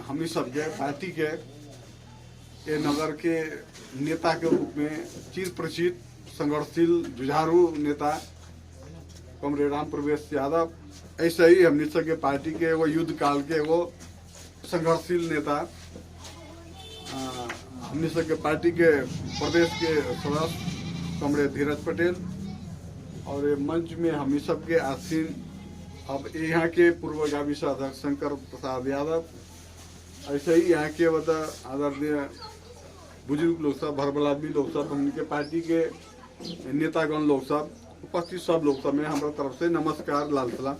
हमनी सबके पार्टी के ये नगर के नेता के रूप में चिर परिचित संघर्षशील जुझारू नेता कमरेड राम प्रवेश यादव, ऐसे ही हमनी सबके पार्टी के एगो युद्ध काल के एगो संघर्षशील नेता हमनी सबके पार्टी के प्रदेश के सदस्य कमरेड धीरज पटेल और ये मंच में हमनी सबके आसीन अब यहाँ के पूर्वगामी अध्यक्ष शंकर प्रसाद यादव, ऐसे ही यहाँ के बता आदरणीय बुजुर्ग लोग सब, भरबलादमी लोग सब, उनके पार्टी के नेतागण लोग सब, उपस्थित सब लोग सब में हमारा तरफ से नमस्कार, लाल सलाम।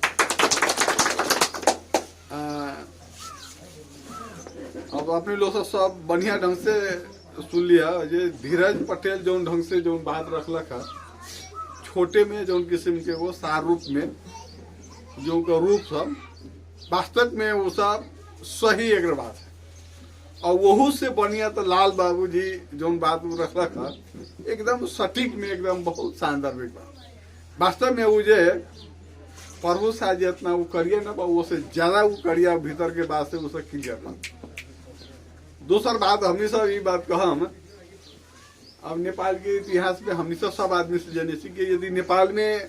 अब अपने लोग सब बढ़िया ढंग से सुन लिया। ये धीरज पटेल जो ढंग से जो बात रखलक है, छोटे में जो किस्म के वो सार रूप में जो का रूप सब वास्तव में वो सब सही एक बात है, और वहू से बढ़िया तो लाल बाबू जी जो बात रखलक है एकदम सटीक में, एकदम बहुत शानदार बात। वास्तव में वो जे प्रभु सा जितना वो करिए ना वो से ज्यादा वो करिए भीतर के बात से उसे क्लियर ना। दूसर बात हमने सब ये बात कहम, अब नेपाल के इतिहास में हमने सब आदमी से जाने सी कि यदि नेपाल में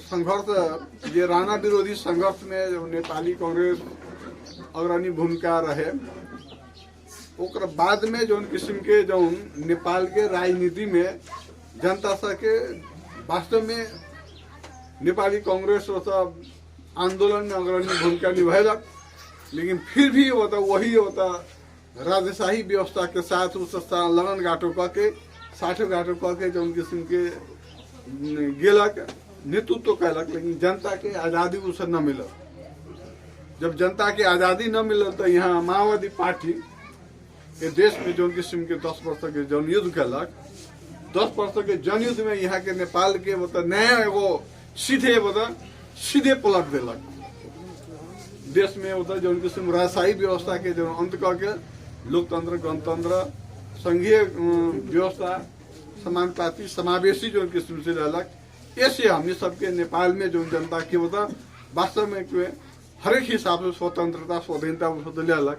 संघर्ष ये राणा विरोधी संघर्ष में जो नेपाली कांग्रेस अग्रणी भूमिका रहे, ओकर बाद में जो किस्म के जो नेपाल के राजनीति में जनता के वास्तव में नेपाली कांग्रेस सब आंदोलन में अग्रणी भूमिका निभालक, लेकिन फिर भी होता वही होता राजशाही व्यवस्था के साथ उस लगन गाटो करके साठो गाटो करके जो किस्म के गेलक नेतृत्व कैलक, लेकिन जनता के आज़ादी उसे न मिलल। जब जनता के आज़ादी न मिलल तो यहाँ माओवादी पार्टी के देश में जो किस्म के 10 वर्ष के जन युद्ध कैलक, 10 वर्ष के जन युद्ध में यहाँ के नेपाल के मतलब नया एगो सीधे पलट दिलक। देश में होता जो किस्म राजशाही व्यवस्था के जो अंत करके लोकतंत्र, गणतंत्र, संघीय व्यवस्था, समानुपाती, समावेशी जो किस्म से रहलक। ऐसे हमने सबके नेपाल में जो जनता की होता वास्तव में हर एक हिसाब से स्वतंत्रता, स्वाधीनता ले अलग,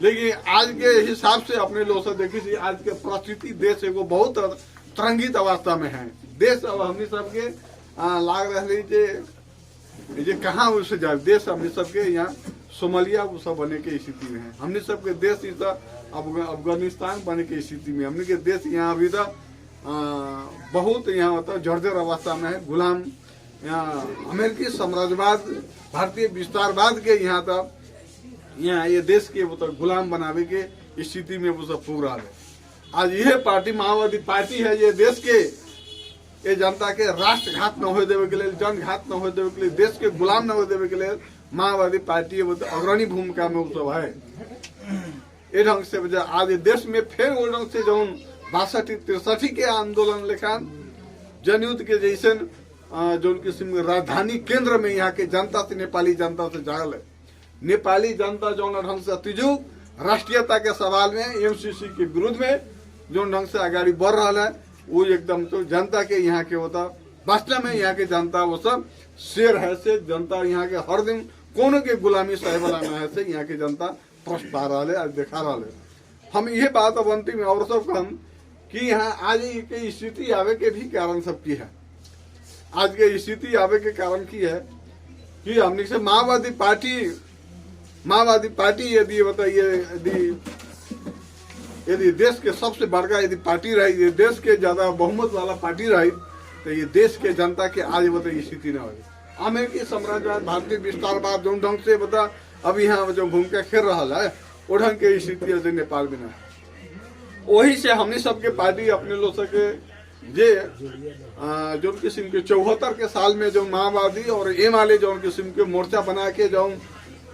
लेकिन आज के हिसाब से अपने लोग से देखी थी आज के परिस्थिति देश एगो बहुत तरंगित अवस्था में है। देश अब हमने सबके लाग रहे जे कहाँ उसे जाए, देश हमने सबके यहाँ सोमालिया वो सब बने के स्थिति में है। हमने सबके देश इस अफगानिस्तान बने के स्थिति में, हमने के देश यहाँ अभी तक बहुत यहाँ होता जर्जर अवस्था में है। गुलाम यहाँ अमेरिकी साम्राज्यवाद, भारतीय विस्तारवाद के यहाँ तक यहाँ ये देश के वो तो गुलाम बनावे के स्थिति में वो सब पूरा है। आज यह पार्टी माओवादी पार्टी है, ये देश के ये जनता के राष्ट्रघात न हो देवे के लिए, जनघात न हो देवे के लिए, देश के गुलाम न हो देवे के लिए माओवादी पार्टी वो तो अग्रणी भूमिका में वो सब है। ये ढंग से वजह आज देश में फिर वो ढंग से जो 62-63 के आंदोलन लेखान जनयुद्ध के जैसे जो किस्म राजधानी केंद्र में यहाँ के जनता से, नेपाली जनता से जागल है। नेपाली जनता जो ढंग से तिजुक राष्ट्रीयता के सवाल में एमसीसी के विरुद्ध में जो ढंग से आगाड़ी बढ़ रहा है, वो एकदम तो जनता के यहाँ के होता वास्तव में यहाँ के जनता वो सब शेर है से जनता यहाँ के हर दिन कोनो के गुलामी साहेबाना में है से यहाँ की जनता प्रश्न पा रहा है, आज देखा रहा है। हम ये बात अब अंतिम और सब हम कि यहाँ आज के स्थिति आवे के भी कारण सब की है। आज के स्थिति आवे के कारण की है कि हमने से माओवादी पार्टी यदि बताइए यदि देश के सबसे बड़का यदि पार्टी रही, ये देश के ज्यादा बहुमत वाला पार्टी रही, तो ये देश के जनता के आज बताइए स्थिति न हो। अमेरिकी साम्राज्यवाद, भारतीय विस्तारवाद जो ढंग से बता अब यहाँ जो भूमिका खेल रहा है वो ढंग के स्थिति नेपाल में न है। वही से हमने सबके पार्टी अपने लोग सके जे जो किस्म के 74 के साल में जो माओवादी और एमाले जो किस्म के मोर्चा बना के जो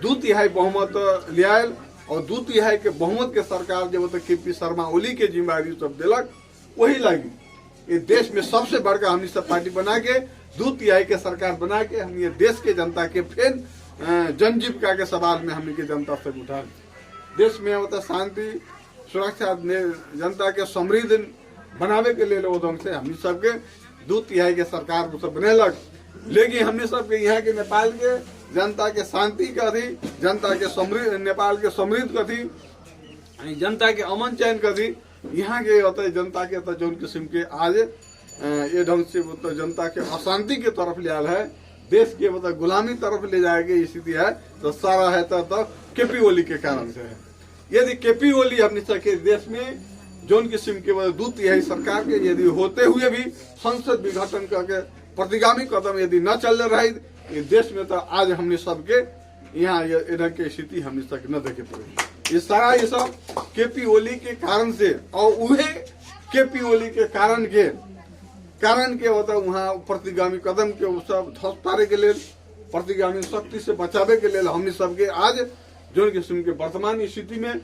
2/3 बहुमत लियाल और 2/3 के बहुमत के सरकार जो केपी शर्मा ओली के जिम्मेदारी सब दिलक, वही लगी ये देश में सबसे बड़का हमने सब पार्टी बना के 2/3 के सरकार बना के हम ये देश के जनता के फिर जनजीविका के सवाल में हमने के जनता से उठा देश में होता शांति सुरक्षा जनता के समृद्ध बनावे के लिए ढंग से हमने सबके 2/3 के सरकार को सब बनेलक, लेकिन हमने सबके यहाँ के नेपाल के जनता के शांति कथी, जनता के समृद्ध, नेपाल के समृद्ध कथी, जनता के अमन चैन कथी, यहाँ के होता जनता के जो किस्म के आज ये ढंग से जनता के अशांति के तरफ ले आल है, देश के गुलामी तरफ ले जाएगी स्थिति है, तो सारा है तो केपी ओली के कारण से है। यदि केपी ओली अपने सके देश में जोन किस्म के दूत यही सरकार के यदि होते हुए भी संसद विघटन करके प्रतिगामी कदम यदि न चल रही देश में, तो आज हमने सबके यहाँ इधर की स्थिति हमने तक न देखे पड़ेगी। ये सारा ये सब केपी ओली के कारण से, और उहे केपी ओली के कारण के होता वहाँ प्रतिगामी कदम के वो सब धस पारे के लिए, प्रतिगामी शक्ति से बचावे के लिए हमने सबके आज जो किस्म के वर्तमान स्थिति में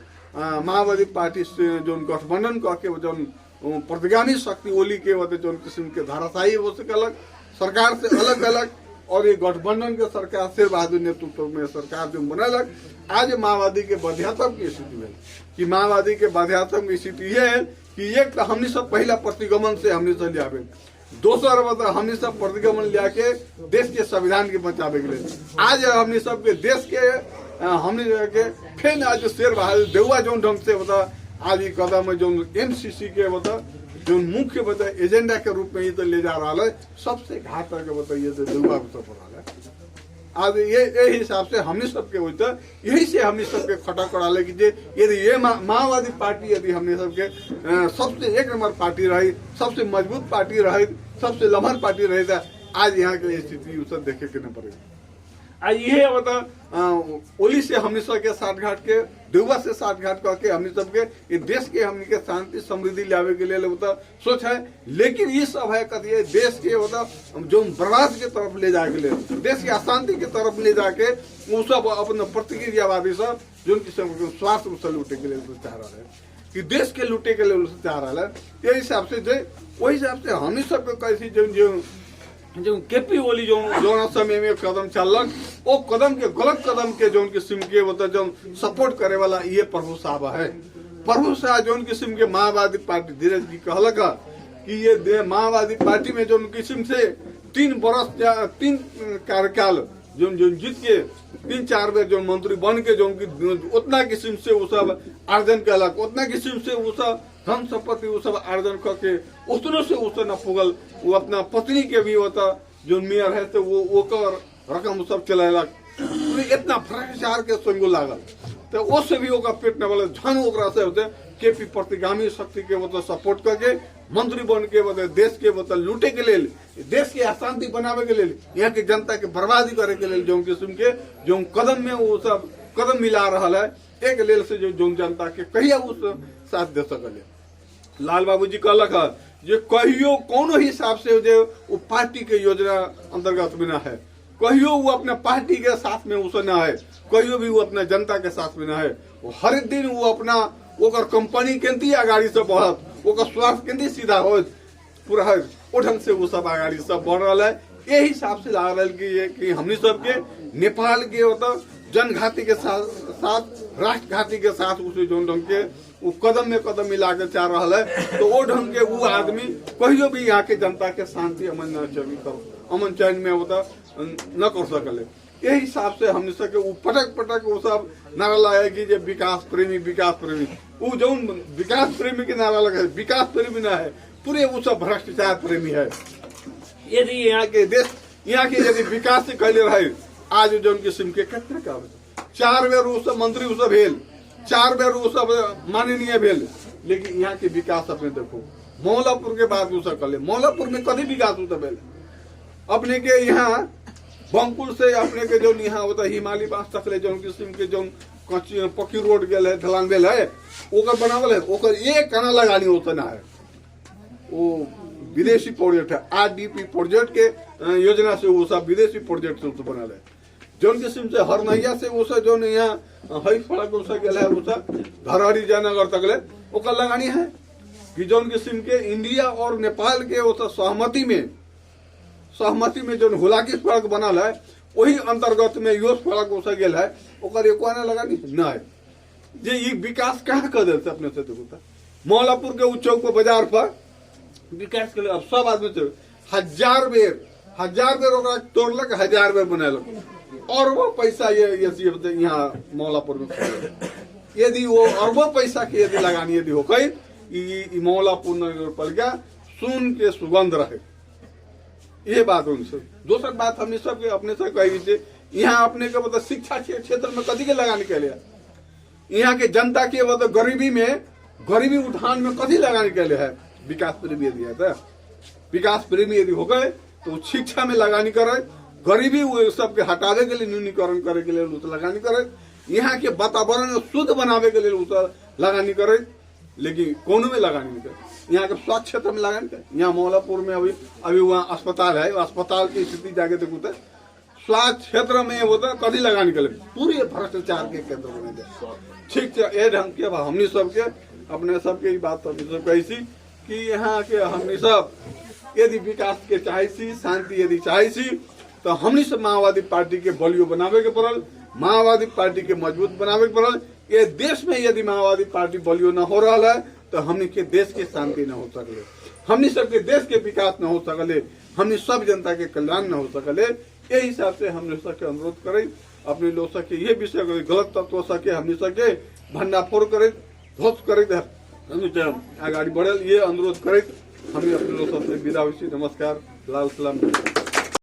माओवादी पार्टी से जो गठबंधन करके जो प्रतिगामी शक्ति ओली के होते जो किस्म के धाराशाही हो सकलक सरकार से अलग अलग, और ये गठबंधन के सरकार शेर बहादुर नेतृत्व में सरकार जो बनलक, आज माओवादी के बाध्यात्म की स्थिति में कि माओवादी के बाध्यात्म की स्थिति ये है कि एक तो हमने सब पहला प्रतिगमन से हमने सब लिया, दोसर मतलब हमने सब प्रतिगमन लिया के देश के संविधान के बचावे के लिए, आज हमने सब के देश के हमने के फिर आज शेर बहादुर देउवा जो ढंग से बता आज ये कदम जो एमसीसी के बता जो मुख्य बता एजेंडा के रूप में ये तो ले जा रहा है, सबसे घातक बताइए तो देउवा तो पड़ा है। आज ये हिसाब से हमने सबके होता यही से हमने सबके खड़ा करा ले कि यदि ये माओवादी पार्टी यदि हमने सबके सबसे एक नंबर पार्टी रही, सबसे मजबूत पार्टी रही, सबसे लम्हर पार्टी रही, था आज यहाँ की स्थिति उसे देखे के न पड़ेगा। आज ये बता ओली से हमने सबके साठघाट के देउवा से साठघाट करके हमने सबके ये देश के हमने के शांति समृद्धि लावे के लिए बता सोच है, लेकिन ये सब है कथिए देश के बता जो बर्बाद के तरफ ले जाके लिए, देश की अशांति के तरफ ले जाके वो सब अपना प्रतिक्रियावादी सब जो स्वार्थ उसे लूटे के लिए चाह रहा है कि देश के लूटे के लिए चाह रहा है। ये हिसाब से वही हिसाब से हमने सबके कैसी जो केपी ओली जो समय में कदम चलक वो कदम के गलत कदम के जो किस्म के वो जो सपोर्ट करे वाला ये प्रभु साहब है। प्रभु साहब जो किस्म के माओवादी पार्टी धीरज जी कहलक कि ये माओवादी पार्टी में जो किस्म से 3 बरस या 3 कार्यकाल जो जीत के 3-4 बेर जो मंत्री बन के जो उतना किस्म से वो सब आर्जन कहलक, उतना किस्म से वो सब धन संपत्ति वो सब आर्जन करके उतनों से उस न पुगल, वो अपना पत्नी के भी होता जो मेयर है तो वो कर रकम वो सब चलालक, इतना भ्रष्टाचार के संग लागल तो उससे भी ओका पेटने वाले धन ओकरा से होते केपी प्रतिगामी शक्ति के मतलब सपोर्ट करके मंत्री बन के मतलब देश के मतलब लूटे के लिए, देश के अशांति बनावे के लिए, यहाँ की जनता के बर्बादी करे के लिए जो किस्म के जो कदम में वो सब कदम मिला रहा है, एक लेल से जो जनता के कहिया उस साथ दे सकले। लाल बाबू जी कहलक है जो कहियो कोनो हिसाब से जो वो पार्टी के योजना अंतर्गत बिना है, कहियो वो अपने पार्टी के साथ में उसे न है, कहियो भी वो अपने जनता के साथ में न है, वो हर दिन वो अपना ओकर कंपनी केंती आगाड़ी से बढ़त, ओकर स्वास्थ्य केंती सीधा हो पूरा है वो ढंग से वो सब आगाड़ी सब बढ़ रहा है। ये हिसाब से लग रहा है कि हमने सबके नेपाल के होता जनघाती के साथ राष्ट्रघाती के साथ उसे जो ढंग के वो कदम में कदम मिला के चाह रहा है, तो वो ढंग के वो आदमी कहियो भी यहाँ के जनता के शांति अमन चैन में होता न कर सकले। यही हिसाब से हमने सके वो पटक वो सब नारा लगाए कि जो विकास प्रेमी वो जो विकास प्रेमी के नारा लगा, विकास प्रेमी ना है, पूरे वो सब भ्रष्टाचार प्रेमी है। यदि यहाँ के देश यहाँ के यदि विकास से कहले रहे आज जो किस्म के कितने का 4 बेर वो सब मंत्री वो सब भेल, 4 बेर वो सब माननीय भेल, लेकिन यहाँ के विकास अपने देखो मौलापुर के बाद वो सब कहले, मौलापुर में कभी विकास हो भेल अपने के यहाँ बंकुल से अपने के जो यहाँ होता हिमालय बास तक ले जो किस्म के जो पक्की रोड गेल है ढलान भेल है ओकर बनावल है, ओकर एक कना लगानी होता ना है, वो विदेशी प्रोजेक्ट है RDP प्रोजेक्ट के योजना से वो सब विदेशी प्रोजेक्ट से बनल है। जो किस्म से हरनैया से वो सब जो यहाँ हई सड़क उस गेल है वो सब धरहरी जयनगर तक ले ओकर लगानी है कि जो किस्म के इंडिया और नेपाल के वो सहमति में जो हुलाकी सड़क बनल है वही अंतर्गत में यो सड़क उस गेल है ओकर एको आना लगानी न है। जे ये विकास कहाँ कर देते अपने से देखो मौलापुर के चौक पर बाजार पर विकास के लिए अब सब आदमी 1000 बेर ओकरा तोड़लक 1000 बेर बनैलक, अरबों पैसा ये यहाँ मौलापुर में यदि वो अरबों पैसा की यदि लगानी यदि हो गई मौलापुर नगर पालिका सुन के सुगंध रहे, ये बात उनसे। दूसरी बात हमने सब अपने से कही थी, यहाँ अपने के मतलब शिक्षा क्षेत्र में कथी के लगाने के लिए, यहाँ के जनता के मतलब गरीबी उठान में कथी लगाने के लिए है। विकास प्रेमी यदि है तो विकास प्रेमी यदि हो गए तो शिक्षा में लगानी करे, गरीबी सबके हटावे के लिए न्यूनीकरण करे के लिए लगानी करे, यहाँ के वातावरण शुद्ध बनावे के लिए लगानी करे, लेकिन कोनो में लगानी नहीं करे। यहाँ के स्वास्थ्य क्षेत्र में लगानी करे। यहाँ मौलापुर में अभी वहाँ अस्पताल है, अस्पताल की स्थिति जाके देखो तो स्वास्थ्य क्षेत्र में वो तो कभी लगाने के लिए पूरे भ्रष्टाचार के केंद्र बने थे। ठीक है, ये ढंग के हमने सबके अपने सबके बात सब कही सी कि यहाँ के हमने सब यदि विकास के चाहे सी, शांति यदि चाहे सी, तो हमने सब माओवादी पार्टी के बलियो बनावे के पड़ल, माओवादी पार्टी के मजबूत बनावे के पड़ल। ये देश में यदि माओवादी पार्टी बलियो न हो रहा है तो हमने के देश के शांति न हो सकले, हमने सबके देश के विकास न हो सकले, हमने सब जनता के कल्याण न हो सकले। यही हिसाब से हमने सबके अनुरोध करे, अपने लोग सके ये विषय गलत तत्व सके हमने सके भंडाफोड़ करे, ध्वस्त करे, आगे बढ़े, ये अनुरोध करे। हमें अपने लोग सबसे विदा हुई। नमस्कार, लाल सलाम।